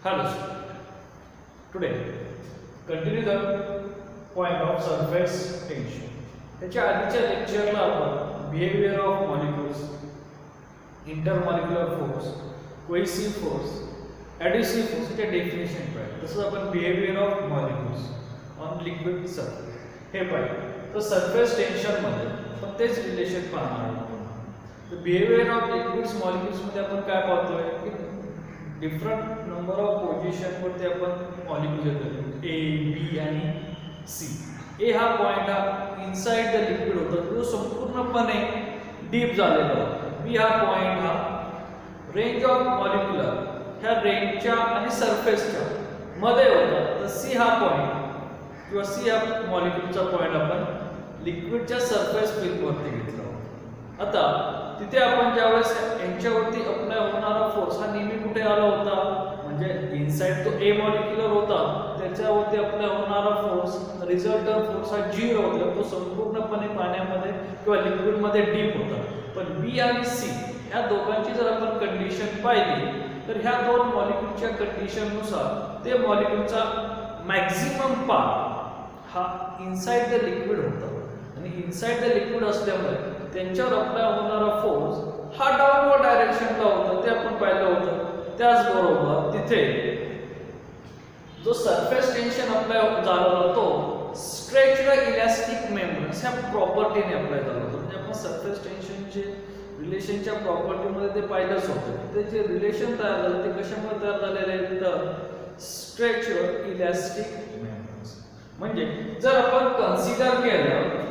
Hello. Today, continue the point of surface tension. त्याच्या आधीच्या लेक्चरला आपण behaviour of molecules, intermolecular force, cohesive force, adhesive force चे definition पाहिलं. तसंच आपण behaviour of molecules on liquid surface हे पाहिलं. तर सरफेस टेन्शन मध्ये आपण तेच रिलेशन पाहणार आहोत. तर बिहेवियर ऑफ लिक्विड्स मॉलिक्युल्स मध्ये आपण काय पाहतोय की डिफरंट नंबर ऑफ पोझिशन वरती आपण मॉलिक्युल घेतो ए, बी आणि सी. ए हा पॉइंट हा इनसाइड द लिक्विड होता, जो संपूर्णपणे डीप झालेला होता. बी हा पॉइंट हा रेंज ऑफ मॉलिक्युलर ह्या रेंजच्या आणि सरफेसच्या मध्ये होता. तर सी हा पॉइंट किंवा सी हा मॉलिक्युलचा पॉइंट आपण लिक्विडच्या सरफेस वरती घेतला होता. आता तिथे आपण ज्यावेळेस यांच्यावरती अप्लाय होणारा फोर्स हा नेहमी कुठे आला होता, म्हणजे इनसाइड तो ए मॉलिक्युलर होता, त्याच्यावरती अप्लाय होणारा फोर्स रिझल्टंट फोर्स हा 0 होता. तो संपूर्णपणे पाण्यामध्ये किंवा लिक्विड मध्ये डीप होता. पण बी आणि सी ह्या दोघांची जर आपण कंडिशन पाहिली तर ह्या दोन मॉलिक्युलच्या कंडिशन नुसार ते मॉलिक्युलचा मॅक्झिमम पार्ट हा इनसाइड द लिक्विड होता. आणि इनसाइड द लिक्विड असल्यामुळे त्यांच्यावर अप्लाय होणारा फोर्स हा डाऊनवर्ड डायरेक्शनला होता, ते आपण पाहिलं होतं. त्याचबरोबर तिथे जो सरफेस टेन्शन अप्लाय झाला तो स्ट्रेच्ड इलास्टिक मेम्ब्रेन्स ह्या प्रॉपर्टीने अप्लाय झाला होता. म्हणजे आपण सरफेस टेन्शनचे रिलेशनच्या प्रॉपर्टीमध्ये ते पाहिलंच होतं. ते जे रिलेशन तयार झालं ते कशामुळे तयार झालेलं आहे, तर स्ट्रेच्ड इलास्टिक मेम्ब्रेन्स. म्हणजे जर आपण कन्सिडर केलं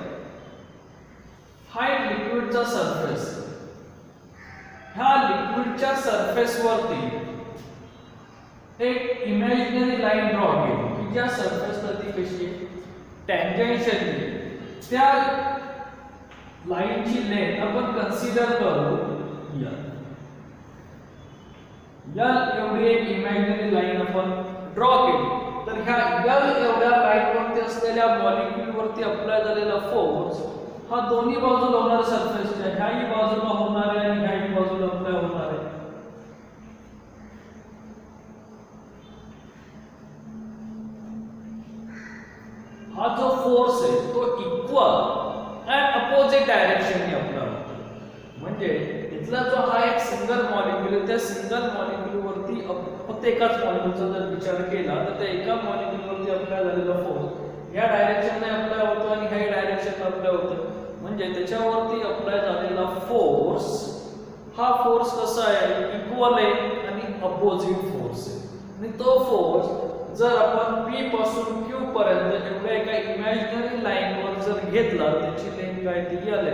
हा एक लिक्विडचा सरफेस, ह्या लिक्विडच्या सरफेस वरती एक इमॅजिनरी लाईन ड्रॉ केली की ज्या सरफेसला ती कशी टँजेन्शियली त्या लाईनची लेंथ आपण कन्सिडर करू L एवढी एक इमॅजिनरी लाईन आपण ड्रॉ केली. तर ह्या L एवढ्या लाईन वरती असलेल्या मॉलिक्युल वरती अप्लाय झालेला फोर्स हा दोन्ही बाजूला होणार सरफेसच्या, ह्याही बाजूला होणार आहे आणि ह्याही बाजूला अप्लाय होणार आहे. हा जो फोर्स आहे तो इक्वल अँड अपोजिट डायरेक्शनने अप्लाय होतो. म्हणजे इथला जो हा एक सिंगल मॉलिक्युल आहे, त्या सिंगल मॉलिक्युल वरती फक्त एकाच मॉलिक्युलचा जर विचार केला तर त्या एका मॉलिक्युल वरती अप्लाय झालेला फोर्स या डायरेक्शनने अप्लाय होतो आणि ह्या डायरेक्शनने अप्लाय होतो. म्हणजे त्याच्यावरती अप्लाय झालेला फोर्स हा फोर्स कसा आहे, इक्वल आहे आणि अपोजिट फोर्स आहे. आणि तो फोर्स जर आपण P पासून Q पर्यंत एवढ्या एका इमॅजिनरी लाईन वर जर घेतला, त्याची लेंथ काय ती आली.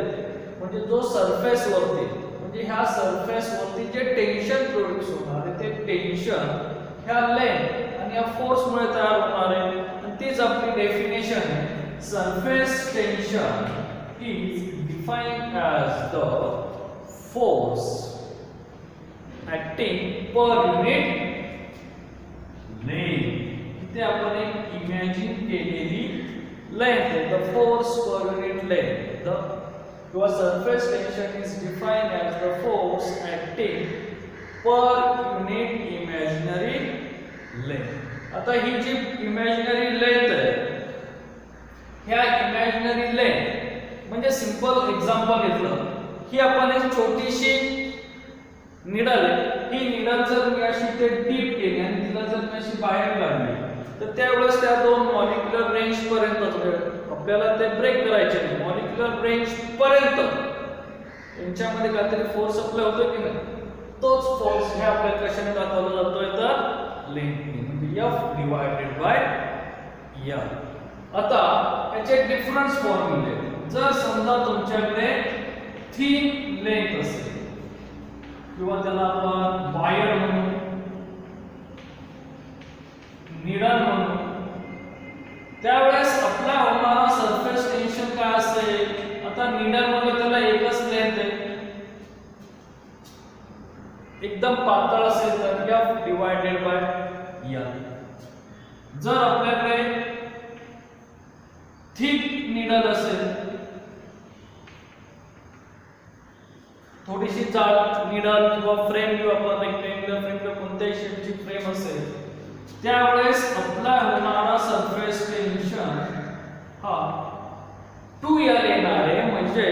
म्हणजे जो सरफेस वरती म्हणजे ह्या सरफेस वरती जे टेन्शन प्रोड्यूस होणार आहे ते टेन्शन ह्या लेंथ आणि या फोर्स मुळे तयार होणार आहे. आणि तीच आपली डेफिनेशन आहे. Surface tension is defined as the force acting per unit length. इथे आपण एक इमॅजिन केलेली लेंथ आहे, the force per unit length. The surface tension is defined as the force acting per unit imaginary length. आता ही जी imaginary length आहे, ह्या imaginary length म्हणजे simple example घेतलं ही आपण एक छोटीशी निडल आहे. ही निडल जर मी अशी ते डीप केली आणि तिला जर मी अशी बाहेर काढली तर त्यावेळेस त्या दोन मॉलिक्युलर रेंज पर्यंत आपल्याला ते ब्रेक करायचे नाही. मॉलिक्युलर रेंज पर्यंत यांच्यामध्ये काहीतरी फोर्स अप्लाय होतो की नाही, तोच फोर्स हे आपल्याला कशाने दाखवला जातोय तर लेंथने, म्हणजे F डिवायडेड बाय L. आता याचे डिफरन्स फॉर्म्युले, जर समजा तुमच्याकडे थिन लेंथ असेल किंवा त्याला आपण वायर म्हणू, निडल म्हणू, त्यावेळेस अप्लाय होणारा सरफेस टेन्शन काय असेल. आता निडल मध्ये त्याला एकच लेंथ आहे, एकदम पातळ असेल तर F डिवायडेड बाय L. जर आपल्याकडे थिक निडल असेल, थोडीशी जाड निडल किंवा फ्रेम किंवा आपण रेक्टँग्युलर फ्रेम किंवा कोणत्याही शेपची फ्रेम असेल त्यावेळेस अप्लाय होणारा सरफेस टेन्शन हा 2L येणार आहे. म्हणजे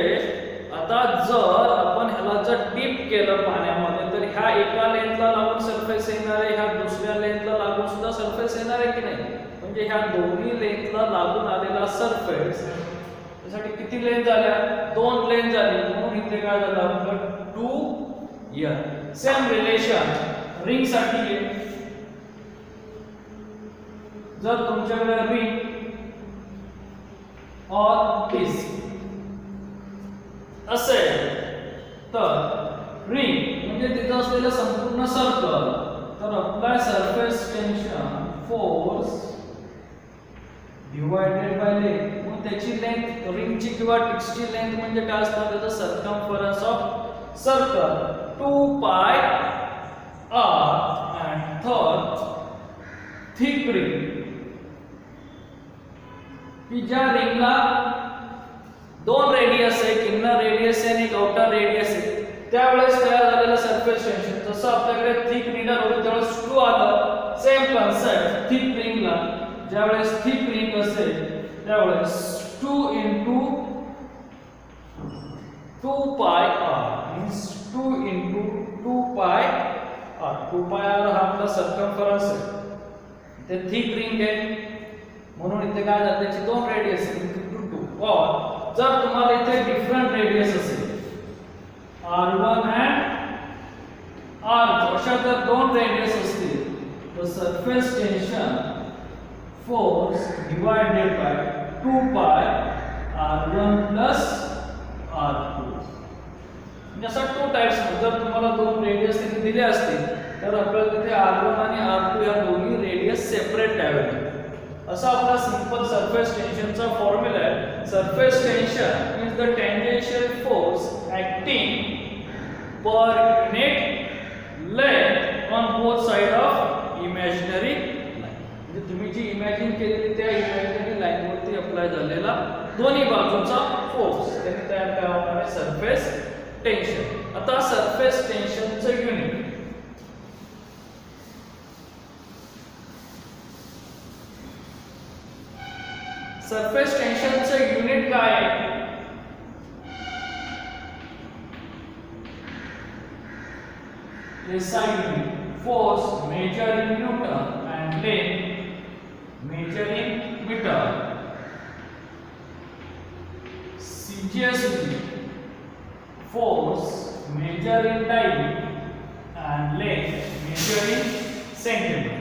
आता जर आपण ह्याला जर डीप केलं पाण्यामध्ये तर ह्या एका लेंथला लागून सरफेस येणार आहे, ह्या दुसऱ्या लेंथला लागून सुद्धा सरफेस येणार आहे की नाही. म्हणजे ह्या दोन्ही लेंथला लागून आलेला सरफेस त्यासाठी किती लेंथ झाल्या, 2 लेंथ झाली. म्हणून इथे काय झालं आपलं 2L. सेम रिलेशन रिंग साठी आहे. जर तुमच्याकडे रिंग और डिस्क असेल तर रिंग म्हणजे तिथं असलेलं संपूर्ण सर्कल, तर apply surface tension force divided by length. मग त्याची लेंथ रिंगची किंवा डिस्कची लेंथ म्हणजे काय असतं, त्याचं सर्कम्फरन्स ऑफ सर्कल 2 पाय r. And third thick ring की ज्या रिंगला 2 रेडियस आहे, एक इनर रेडियस आहे आणि एक आउटर रेडियस आहे. त्यावेळेस तयार झालेलं सरफेस टेन्शन जसं आपल्याकडे थिक रिंग होतं त्यावेळेस 2 आलं. सेम कन्सेप्ट थिक रिंगला ज्यावेळेस थिक रिंग असेल त्यावेळेस 2 into 2 pi r means 2 into 2 pi r. 2 pi r हा आपला सर्कम्फरन्स आहे. ते थिक रिंग आहे म्हणून इथे काय झालं, त्याची 2 रेडियस into 2. और जर तुम्हाला इथे डिफरंट रेडियस असेल r1 and r2 अशा जर 2 रेडियस असतील तर surface tension force divided bye 2 pi r1 plus r2. म्हणजे असा 2 टाइप्स. जर तुम्हाला 2 रेडियस तिथे दिले असतील तर आपल्याला तिथे r1 आणि r2 या दोन्ही रेडियस सेपरेट द्यावे लागतील. असा आपला सिंपल सरफेस टेन्शनचा फॉर्म्युला आहे. Surface tension means the tangential force acting per unit length on both side of imaginary line. म्हणजे तुम्ही जी इमॅजिन केलेली त्या इमॅजिनरी लाइन वरती अप्लाय झालेला दोन्ही बाजूचा फोर्स त्याने तयार करावा आहे सरफेस टेन्शन. आता सरफेस टेन्शनचं युनिट सरफेस टेन्शनचं युनिट काय आहे, SI unit, force measured in Newton and length measured in meter. CGS unit, force measured in time and length measured in centimeter.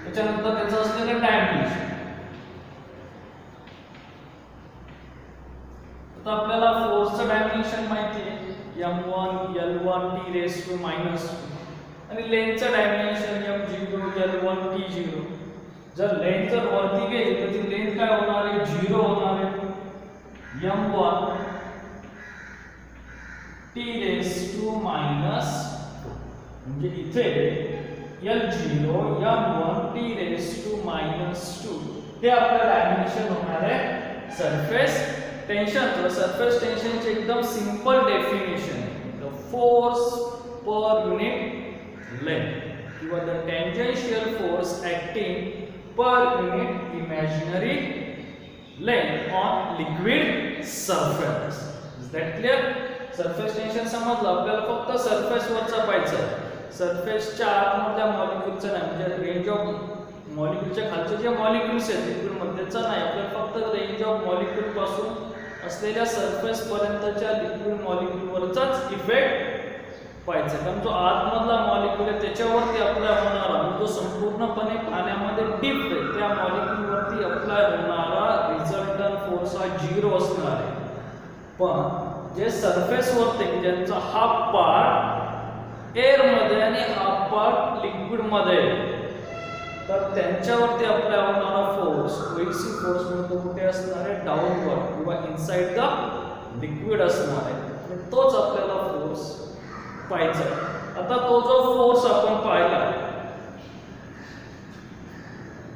त्याच्यानंतर त्याचं असलेलं डायमेन्शन. आता आपल्याला फोर्सचं डायमेन्शन माहिती आहे m1 l1 t raised to -2 आणि लेंथचं डायमेन्शन m0 l1 t0. जर length जर वरती गेली तर ती लेंथ काय होणार आहे, 0 होणार आहे. m1 t raised to -2 म्हणजे इथे l0 m1 t raised to -2 हे आपलं डायमेन्शन होणार आहे सरफेस टेन्शन. सरफेस टेन्शनची एकदम सिंपल डेफिनेशन आहे, the force per unit length किंवा the tangential force acting per unit imaginary length on liquid surface. Is that clear? Surface tension समजलं. आपल्याला फक्त सरफेस वरचा पाहायचं, सरफेसच्या आतमधल्या मॉलिक्यूलचं नाही, म्हणजे रेंज ऑफ मॉलिक्यूलच्या खालचे जे मॉलिक्यूल्स आहेत लिक्विड मध्येचा नाही, आपल्याला फक्त रेंज ऑफ मॉलिक्यूल पासून असलेल्या सरफेस पर्यंतच्या लिक्विड मॉलिक्यूल वरचाच इफेक्ट पाहायचा. कारण जो आतमधला मॉलिक्यूल आहे त्याच्यावरती अप्लाय होणारा, जो संपूर्णपणे पाण्यामध्ये डीप आहे त्या मॉलिक्यूल वरती अप्लाय होणारा रिझल्टंट फोर्स हा 0 असणार आहे. पण जे सरफेस वरती ज्यांचा हाफ पार्ट एअर मध्ये आणि हाफ पार्ट लिक्विड मध्ये, तर त्यांच्यावरती अप्लाय होणारा फोर्स कोएक्सिव फोर्स म्हणतो कुठे असणार आहे, डाऊनवर्ड किंवा इनसाइड द लिक्विड असणार आहे. आणि तोच आपल्याला फोर्स पाहायचा आहे. आता तो जो फोर्स आपण पाहिला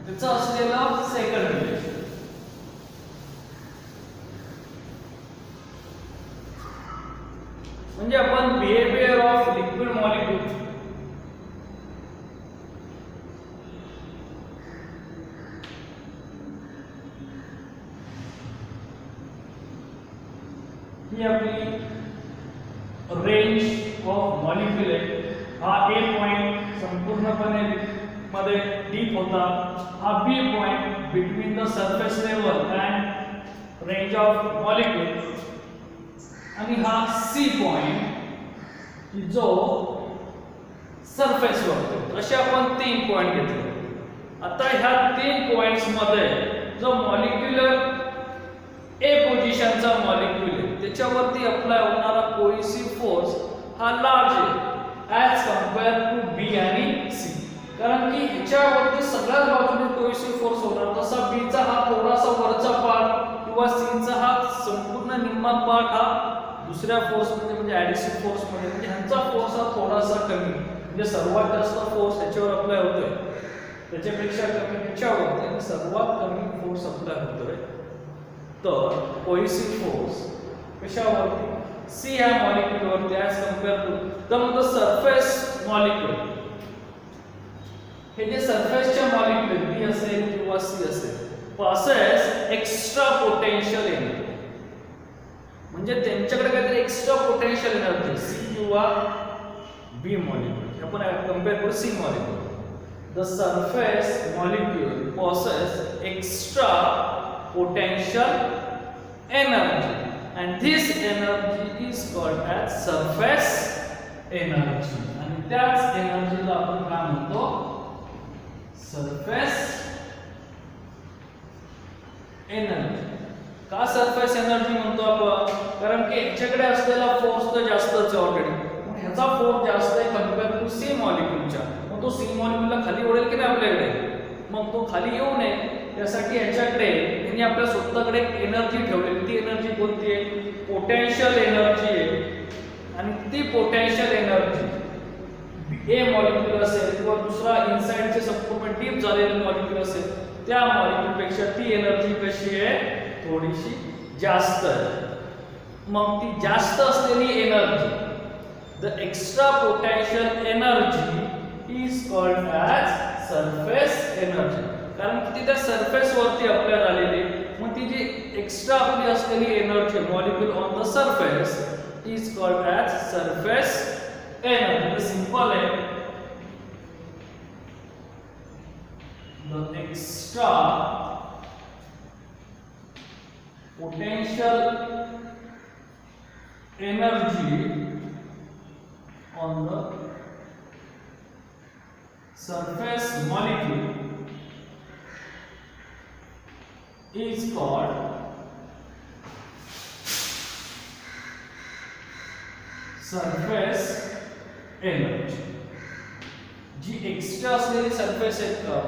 त्याचा असलेला सेकंड रिलेशन म्हणजे आपण बिहेवियर ऑफ लिक्विड मॉलिक्यूल ही आपली रेंज ऑफ मॉलिक्यूल आहे. हा ए पॉइंट संपूर्णपणे मध्ये डीप होता. हा B point between the surface level and range of molecule, आणि हा सी पॉइंट जो सरफेस वर. असे आपण 3 पॉइंट घेतले. आता ह्या 3 पॉइंट्स मध्ये जो मॉलिक्युलर ए पोझिशनचा मॉलिक्यूल आहे त्याच्यावरती अप्लाय होणारा कोहेसिव्ह फोर्स हा लार्ज आहे ॲज कंपेअर टू बी आणि सी. कारण की ह्याच्यावरती सगळ्याच बाजूने कोहेसिव्ह फोर्स होणार. तसा बीचा हा थोडासा वरचा पार्ट किंवा सीचा हा संपूर्ण निम्मा पार्ट हा दुसऱ्या फोर्स म्हणजे ॲडिसिव्ह फोर्स मध्ये, म्हणजे ह्यांचा फोर्स हा थोडासा कमी, म्हणजे सर्वात जास्त फोर्स ह्याच्यावर अप्लाय होतोय, त्याच्यापेक्षा कमी ह्याच्यावरती, आणि सर्वात कमी फोर्स अप्लाय होतोय. तर कोहेसिव्ह फोर्स कशावरती? सी ह्या मॉलिक्यूलवरती as compare to the surface molecule. हे जे सरफेसच्या मॉलिक्यूल बी असेल किंवा सी असेल पॉसेस एक्स्ट्रा पोटेन्शियल एनर्जी, म्हणजे त्यांच्याकडे काहीतरी एक्स्ट्रा पोटेन्शियल एनर्जी सी किंवा बी मॉलिक्यूल. आपण कंपेअर करू C molecule. The surface molecule possess extra potential energy and this energy is called as surface energy. आणि त्याच एनर्जीला आपण काय म्हणतो? Surface energy. का सरफेस एनर्जी म्हणतो आपण? कारण की याच्याकडे असलेला फोर्स तर जास्तच आहे ऑलरेडी, मग ह्याचा फोर्स जास्त आहे कंपेअर टू सी मॉलिक्यूलच्या. मग तो सी मॉलिक्यूलला खाली ओढेल की नाही आपल्याकडे? मग तो खाली येऊ नये त्यासाठी याच्याकडे यांनी आपल्या स्वतःकडे एनर्जी ठेवलेली. ती एनर्जी कोणती आहे? पोटेन्शियल एनर्जी आहे. आणि ती पोटेन्शियल एनर्जी ए मॉलिक्यूल असेल किंवा दुसरा इनसाइडचे संपूर्ण डीप झालेले मॉलिक्यूल असेल त्या मॉलिक्यूलपेक्षा ती एनर्जी कशी आहे? थोडीशी जास्त आहे. मग ती जास्त असलेली energy, the extra potential energy is called as surface energy. कारण की ती त्या सरफेस वरती अप्लाय झालेली, मग ती जी एक्स्ट्रा आपली असलेली energy molecule on the surface is called as surface energy. Simple आहे. The extra potential energy on the surface molecule is called surface energy. जी एक्स्ट्रा असलेली सरफेस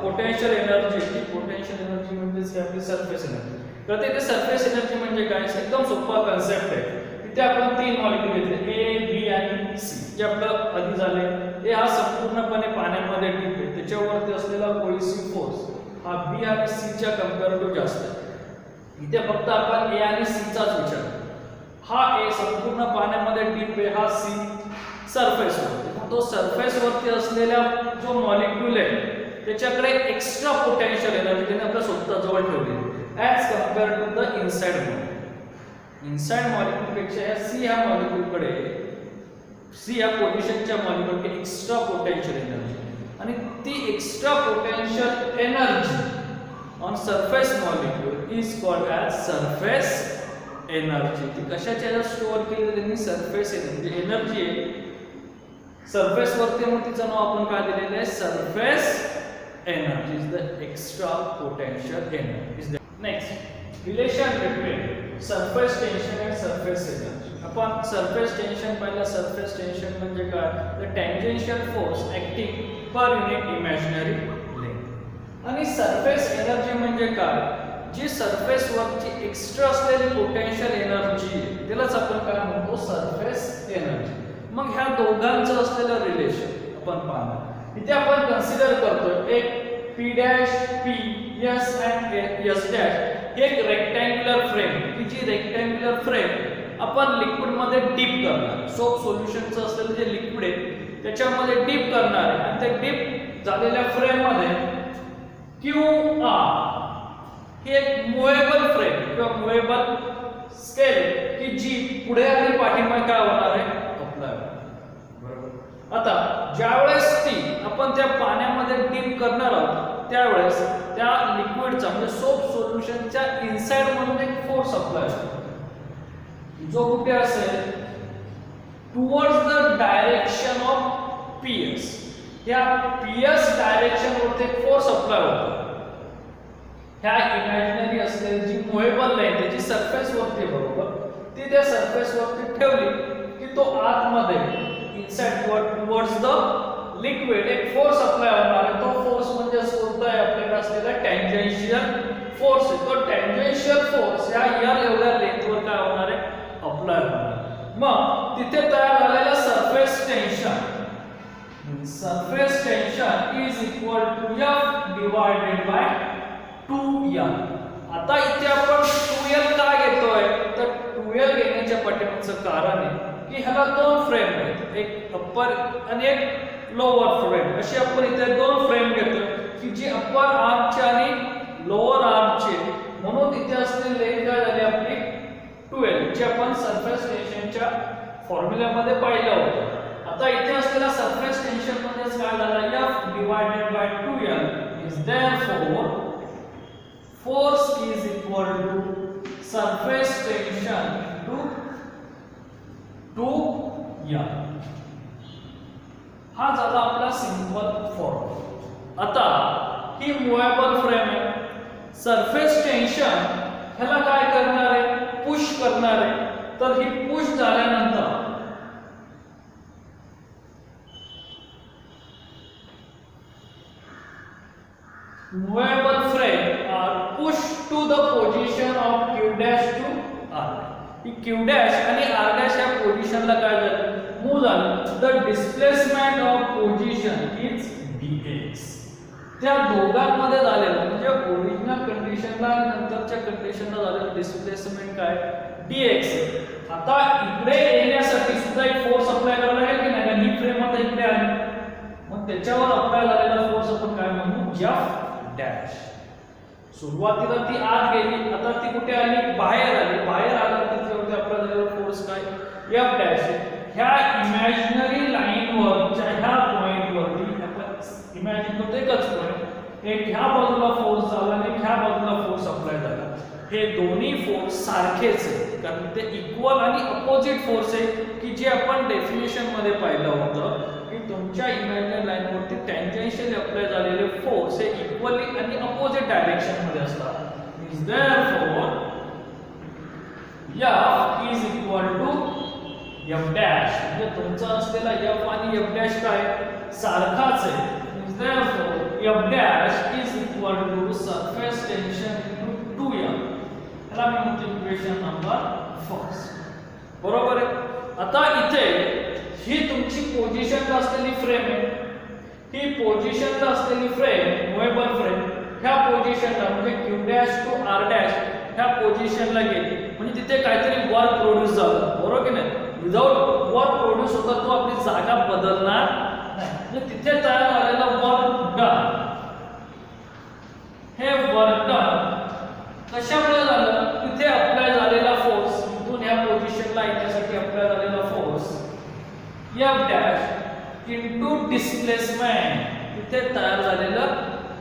पोटेन्शियल एनर्जी, ती पोटेन्शियल एनर्जी म्हणजे आपली सरफेस एनर्जी. तर ते surface energy म्हणजे काय? एकदम सोपा कन्सेप्ट आहे. इथे आपण 3 मॉलिक्यूल घेतले ए, बी आणि सी. जे आपलं आधी झाले ए हा संपूर्णपणे पाण्यामध्ये डीप आहे, त्याच्यावरती असलेला कोहेसिव्ह फोर्स हा बी आणि सी च्या कंपॅरेटिव्ह जास्त आहे. इथे फक्त आपण ए आणि सी चाच विचार. हा ए संपूर्ण पाण्यामध्ये डीप आहे, हा सी सरफेस वरती. तो सरफेस वरती असलेला जो मॉलिक्यूल आहे त्याच्याकडे एक्स्ट्रा पोटेन्शियल एनर्जी त्याने आपल्या स्वतः जवळ ठेवली as compare to the inside molecule. Inside molecule पेक्षा या सी ह्या मॉलिक्यूलकडे, सी या पोझिशनच्या मॉलिक्यूलकडे एक्स्ट्रा पोटेन्शियल एनर्जी, आणि ती extra potential energy on surface molecule is called as surface energy. ती कशाच्या स्टोअर केली त्यांनी? Surface energy. एनर्जी आहे सरफेस वरती, मग तिचं नाव आपण काय दिलेलं आहे? Surface energy is the extra potential energy. Next, relation between surface tension and surface energy. आपण सरफेस टेन्शन पाहिलं. सरफेस टेन्शन म्हणजे काय? The tangential force acting per unit imaginary length. आणि सरफेस एनर्जी म्हणजे काय? जी सरफेस वरची एक्स्ट्रा असलेली potential energy त्यालाच आपण काय म्हणतो? Surface energy. मग ह्या दोघांचं असलेलं रिलेशन आपण पाहणार. इथे आपण कन्सिडर करतोय एक P dash P S and S dash एक रेक्टँग्युलर फ्रेम, की जी रेक्टँग्युलर फ्रेम आपण लिक्विड मध्ये डीप करणार. सोप सोल्युशनचं असलेलं जे लिक्विड आहे त्याच्यामध्ये डीप करणार आहे, आणि त्या डीप झालेल्या फ्रेम मध्ये QR ही एक मुव्हेबल फ्रेम किंवा मुव्हेबल स्केल की जी पुढे आणि पाठीमागे काय होणार आहे अप्लाय होणार. बरोबर. आता ज्यावेळेस ती आपण त्या पाण्यामध्ये डीप करणार आहोत त्यावेळेस त्या लिक्विडचा म्हणजे सोप सोल्युशनच्या इनसाइड म्हणून एक फोर्स अप्लाय होतो जो कुठे असेल towards the direction of PS. या पीएस डायरेक्शन वरती एक फोर्स अप्लाय होतो. ह्या इमॅजिनरी असलेली जी मुव्हेबल लाईन त्याची सरफेस वरती बरोबर ती त्या सरफेस वरती ठेवली की तो आतमध्ये इनसाइड टुवर्ड्स द लिक्विड एक फोर्स अप्लाय होणार आहे. तो फोर्स म्हणजे कोणता आहे आपल्याकडे असलेला टँजेन्शियल फोर्स आहे. तो टँजेन्शियल फोर्स या एवढ्या लेंथवर काय होणार आहे अप्लाय होणार. मग तिथे तयार झालेला surface tension is equal to F divided by 2L. आता इथे आपण 2L का घेतोय तर 2L घेण्याच्या पाठीमागचं कारण आहे की ह्याला दोन फ्रेम आहेत एक अप्पर आणि एक लोअर फ्रेम अशी आपण इथे दोन फ्रेम घेतो की जी अप्पर आर्मचे आणि लोअर आर्मचे म्हणून इथे असलेली लेंथ काय झाली आपली 2L जी आपण सरफेस टेन्शनच्या फॉर्म्युल्यामध्ये पाहिलं होतं. आता इथे असलेला सरफेस टेन्शन म्हणजेच काय झाला F divided by 2L is therefore force is equal to surface tension to 2L. हा झाला आपला सिंपल फॉर्म. आता ही मुव्हेबल फ्रेम आहे. सरफेस टेन्शन ह्याला काय करणार आहे पुश करणार आहे. तर ही पुश झाल्यानंतर movable frame are pushed to the position of Q dash to R. He Q dash आणि R dash या पोझिशनला काय झालं मूव्ह झालं. The displacement of position is dx. त्या दोघांमध्ये झालेलं म्हणजे ओरिजिनल कंडिशनला आणि नंतरच्या कंडिशनला झालेलं डिस्प्लेसमेंट काय dx. आता इकडे येण्यासाठी सुद्धा एक फोर्स अप्लाय करावा लागेल की नाही. ही फ्रेम आता इकडे आली मग त्याच्यावर अप्लाय झालेला फोर्स आपण काय म्हणू F डॅश. सुरुवातीला ती आत गेली आता ती कुठे आली बाहेर आली. बाहेर आल्यानंतर तिथे अप्लाय झालेला फोर्स काय F डॅश. ह्या इमॅजिनरी लाईनवरच्या ह्या पॉइंटवरती आपण इमॅजिन करतो एकच पॉइंट एक ह्या बाजूला फोर्स झाला आणि ह्या बाजूला फोर्स अप्लाय झाला. हे दोन्ही फोर्स सारखेच आहेत कारण ते इक्वल आणि अपोजिट फोर्स आहे की जे आपण डेफिनेशन मध्ये पाहिलं होतं की तुमच्या इमॅजिनरी लाईनवरती टँजेन्शियल अप्लाय झालेले फोर्स हे इक्वली आणि अपोजिट डायरेक्शन मध्ये असतात. Is therefore F is equal to F dash. म्हणजे तुमचा असलेला F आणि F डॅश काय सारखाच आहे. Is therefore F dash is equal to surface tension into 2L. ह्याला मी म्हणतो इक्वेशन नंबर फर्स्ट. बरोबर आहे. आता इथे ही तुमची पोझिशनला असलेली फ्रेम आहे. ही पोझिशनला असलेली फ्रेम मुव्हेबल फ्रेम ह्या पोझिशनला म्हणजे Q dash to R dash ह्या पोझिशनला गेली म्हणजे तिथे काहीतरी वर्क प्रोड्यूस झालं. बरोबर की नाही. विदाउट वर्क प्रोड्यूस होता तो आपली जागा बदलणार नाही. म्हणजे तिथे तयार झालेला वर्क डन हे वर्क डन कशामुळे झालं तिथे अप्लाय झालेला फोर्स इथून ह्या पोझिशनला येण्यासाठी अप्लाय झालेला force F dash into displacement इथे तयार झालेलं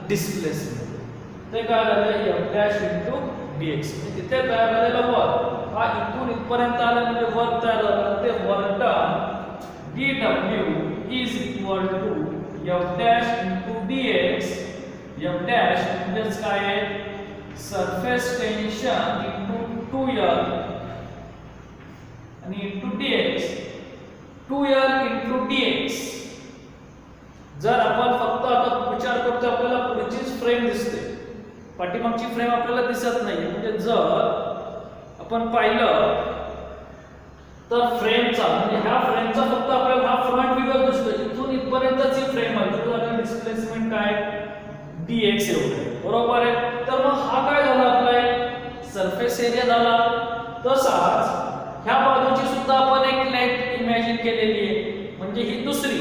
डिस्प्लेसमेंट ते काय झालं F डॅश इनटू dx. तिथे तयार झालेलं वर्क हा इथून इथपर्यंत आलं म्हणजे वर्क तयार झालं. ते work done dw is equal to F dash into dx. F dash म्हणजेच काय आहे सरफेस टेन्शन इनटू 2L आणि into dx. 2L into dx. जर आपण फक्त आता विचार करतो आपल्याला पुढचीच फ्रेम दिसते पाठीमागची फ्रेम आपल्याला दिसत नाही. म्हणजे जर आपण पाहिलं तर फ्रेमचा म्हणजे ह्या फ्रेमचा फक्त आपल्याला हा फ्रंट व्ह्यू दिसतो. इथून इथपर्यंतची फ्रेम आहे तर डिस्प्लेसमेंट काय dx एवढं आहे. बरोबर आहे. तर मग हा काय झाला आपला सरफेस एरिया झाला. तसाच ह्या बाजूची सुद्धा आपण एक लेंथ इमॅजिन केलेली आहे म्हणजे ही दुसरी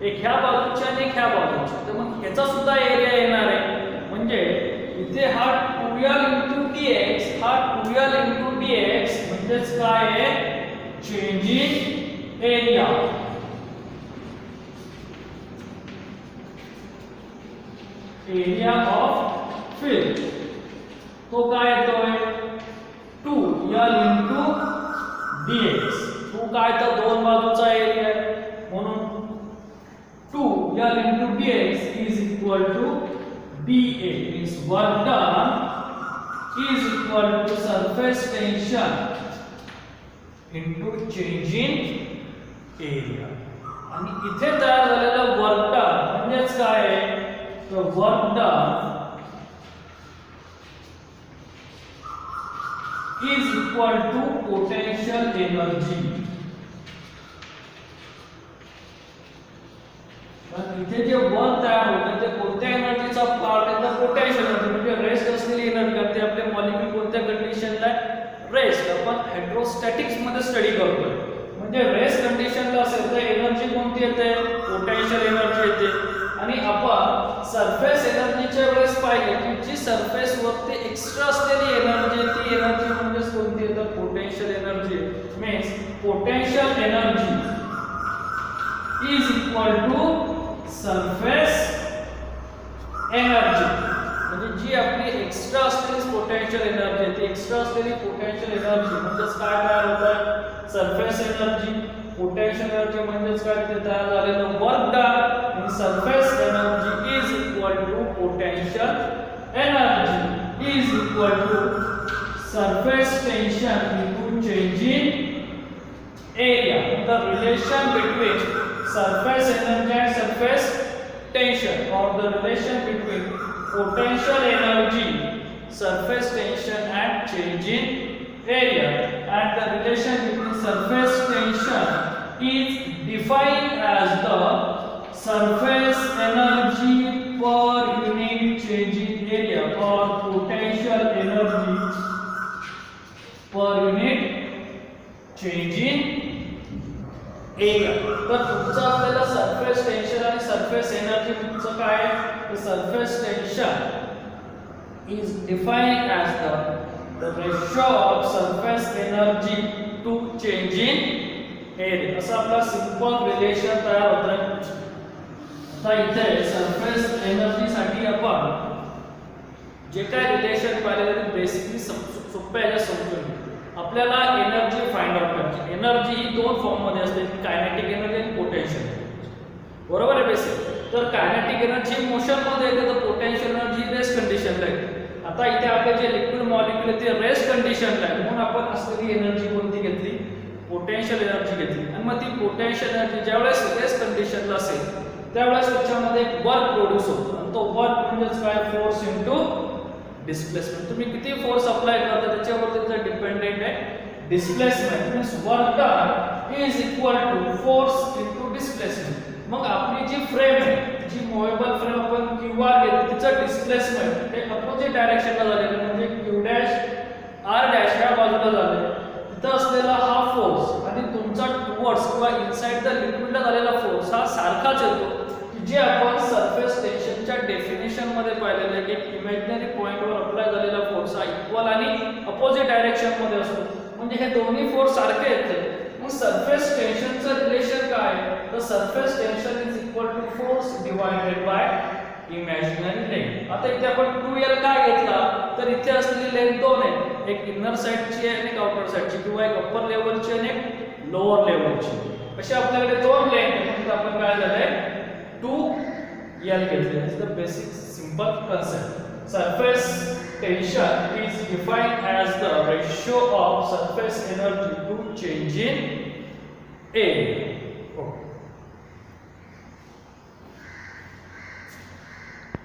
एक ह्या बाजूची आणि एक ह्या बाजूची. तर मग ह्याचा सुद्धा एरिया येणार आहे म्हणजे इथे हा 2L into dx हा 2L into dx म्हणजेच काय आहे change in area. Area of field तो काय येतोय 2l into dx. 2 काय तर दोन बाजूचा एरिया आहे म्हणून 2l into dx is equal to dA means work done is equal to surface tension into change in area. आणि इथे तयार झालेलं वर्क डन म्हणजेच काय आहे तर work done is equal to potential energy. इथे जे वर्क तयार होतं ते कोणत्या एनर्जीचा पार्ट आहे तर पोटेन्शियल एनर्जी म्हणजे रेस्ट असलेली एनर्जी करते. आपले मॉलिक्यूल कोणत्या कंडिशनला रेस्ट आपण हायड्रोस्टॅटिक्स मध्ये स्टडी करतोय म्हणजे रेस्ट कंडिशनला असेल तर एनर्जी कोणती येते पोटेन्शियल एनर्जी येते. आणि आपण सरफेस एनर्जीच्या वेळेस पाहिले की जी सरफेस वरती एक्स्ट्रा असलेली एनर्जी ती एनर्जी म्हणजे कोणती तर potential energy means potential energy is equal to surface energy. म्हणजे जी आपली एक्स्ट्रा असलेली पोटेन्शियल एनर्जी ती एक्स्ट्रा असलेली पोटेन्शियल एनर्जी म्हणजेच काय तयार होतं सरफेस एनर्जी. पोटेन्शियल एनर्जी म्हणजेच काय ते तयार झालेलं वर्क डन आणि surface energy is equal to potential energy is equal to surface tension into change in area. The relation between surface energy and surface tension or the relation between potential energy surface tension and change in area and the relation between surface tension is defined as the surface energy per unit change in area or potential energy per unit change in area. तर तुमचं आपल्याला surface tension आणि surface energy तुमचं काय आहे surface tension is defined as the ratio of surface energy to change in area. असं आपला simple relation तयार होतं. आता इथे सरफेस एनर्जी साठी आपण जे काय रिलेशन पाहिलेलं ते बेसिकली सोप्या ह्याच्यात समजून घेऊ. आपल्याला एनर्जी फाइंड आउट करायची. एनर्जी ही दोन फॉर्म मध्ये असते कायनेटिक एनर्जी आणि पोटेन्शियल एनर्जी. बरोबर आहे बेसिक. तर कायनेटिक एनर्जी मोशन मध्ये येते तर पोटेन्शियल एनर्जी रेस्ट कंडिशनला येते. आता इथे आपले जे लिक्विड मॉलिक्यूल आहे ते रेस्ट कंडिशनला आहे म्हणून आपण असलेली एनर्जी कोणती घेतली पोटेन्शियल एनर्जी घेतली. आणि मग ती पोटेन्शियल एनर्जी ज्यावेळेस रेस्ट कंडिशनला असेल त्यावेळेस त्याच्यामध्ये वर्क प्रोड्यूस होतो आणि तो वर्क म्हणजेच काय फोर्स इनटू डिस्प्लेसमेंट. तुम्ही किती फोर्स अप्लाय करता त्याच्यावर त्याचं डिपेंडेंट आहे displacement means work done is equal to force into displacement. मग आपली जी फ्रेम आहे जी मूवेबल फ्रेम आपण क्यूआर घेतो तिचं डिस्प्लेसमेंट हे अपोजिट डायरेक्शनला झालेलं म्हणजे क्यू डॅश आर डॅश या बाजूला झाले. तिथं असलेला हा फोर्स आणि तुमचा टुवर्ड्स किंवा इनसाइड द लिक्विडला झालेला फोर्स हा सारखाच येतो जे आपण सरफेस टेंशनच्या डेफिनेशन मध्ये पाहिलेलं आहे की इमॅजिनरी पॉइंटवर अप्लाय झालेला फोर्स हा इक्वल आणि अपोजिट डायरेक्शन मध्ये असतो. म्हणजे हे दोन्ही फोर्स सारखे येतात. मग सरफेस टेंशनचं रिलेशन काय तर surface tension is equal to force divided by imaginary length. आता इथे आपण 2l काय घेतला तर इथे असलेली लेंथ दोन आहे एक इनर साइडची आहे आणि एक आउटर साइडची किंवा एक अप्पर लेवलची आणि एक लोअर लेवलची. अशी आपल्याकडे दोन लेंथ आहेत म्हणून आपण काय झालंय 2l घेतले. This the basic simple concept. Surface tension is defined as the ratio of surface energy to change in area. Okay.